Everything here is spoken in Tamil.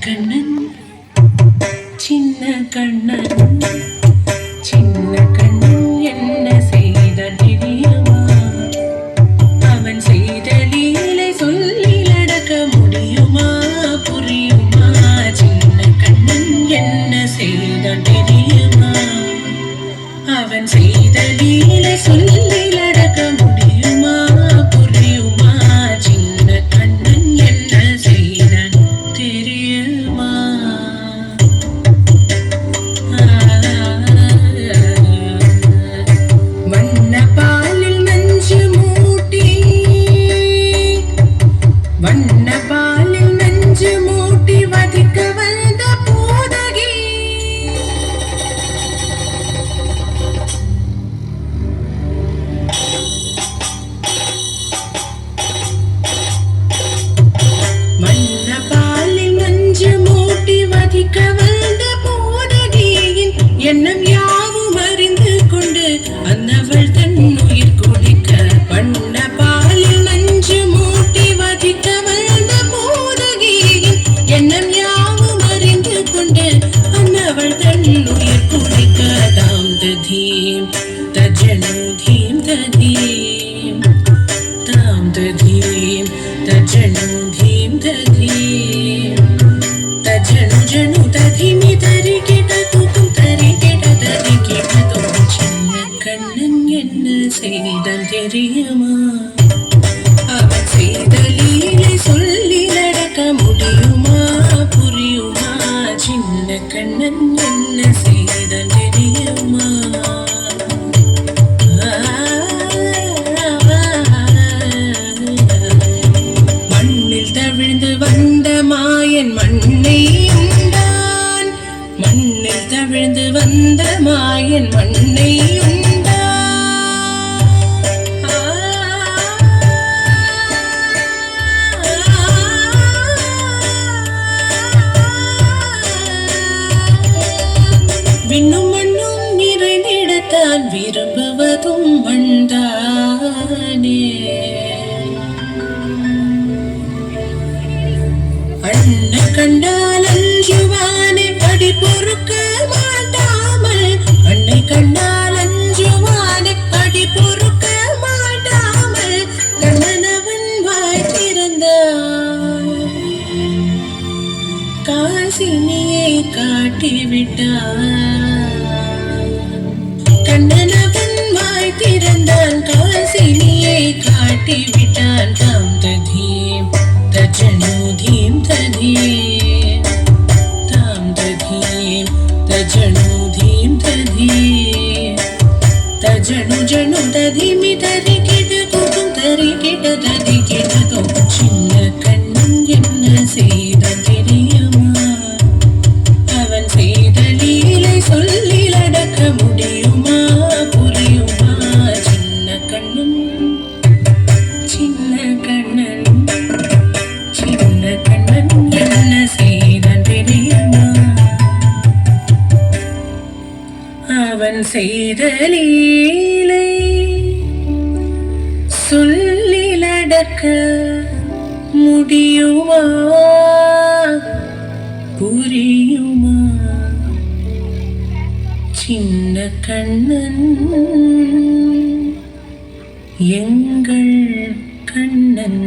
கண்ணன் சின்ன கண்ணன் சின்ன கண்ணன் என்ன செய்தான் தெரியுமா? அவன் செய்த லீலை சொல்லி நடக்க முடியுமா புரியுமா? சின்ன கண்ணன் என்ன செய்தான் தெரியுமா? அவன் செய்த லீலை சொல்லி நடக்க முடியுமா புரியுமா? சின்ன கண்ணன் என்ன செய்தான் தெரியுமா? வண்ண பாலில் நஞ்சு மூட்டி வண்ண பாலில் நஞ்சு மூட்டி வதிக்க வந்த பூதகி வண்ண பாலில் நஞ்சு மூட்டி வதிக்க வந்த பூதகியின் எண்ணம் யாவும் அறிந்து கொண்டு அன்னவள் தன் உயிர் குடிக்க வண்ண பாலில் நஞ்சு மூட்டி வதிக்க வந்த பூதகியின் எண்ணம் யாவும் அறிந்து கொண்டு அன்னவள் தன் உயிர் குடிக்க தாம் ததீம் தஜனு தீம் ததீம் தாம் ததீம் தஜனு தீம் ததீம் தஜனு ஜனு ததிமி தரி கிட தூக்கும் தரி கிட தரி கிட தூக்கும் சின்ன கண்ணன் என்ன செய்தான் தெரியுமா? அவன் செய்த லீலை சொல்லி நடக்க முடியுமா புரியுமா? சின்ன கண்ணன் என்ன செய்தான் தெரியுமா? மண்ணில் தவிழ்ந்து வந்த மாயன் மண்ணை உண்டான் மண்ணில் தவிழ்ந்து வந்த மாயன் மண்ணை உண்டான் விண்ணும் மண்ணும் நிறைந்திடத்தான் விரும்புவதும் மண்தானே. அண்ண கண்டால் அஞ்சுவானே அடி பொறுக்க மாட்டாமல் அன்னை கண்டால் அஞ்சுவானே அடி பொறுக்க மாட்டாமல் கண்ணனவன் வாய் திறந்தான் காசினியை காட்டிவிட்டான். கண்ணனவன் வாய் திறந்தான் காசினியை காட்டிவிட்டான். தாம் ததீம் தஜனு தீம் ததீம் தாம் ததீம் தஜனு தீம் ததீம் தஜனு ஜனு ததிமி தரி கிட தூக்கும் தரி கிட ததி கிட தூக்கும் சின்ன கண்ணன் என்ன செய்தான் தெரியுமா? அவன் செய்த லீலை சொல்லி நடக்க முடியுமா புரியுமா? சின்ன கண்ணன் சின்ன கண்ணன் சின்ன கண்ணன் என்ன செய்தான் தெரியுமா? அவன் செய்த லீலை சொல்லி நடக்க முடியுமா புரியுமா? சின்ன கண்ணன் எங்கள் கண்ணன்.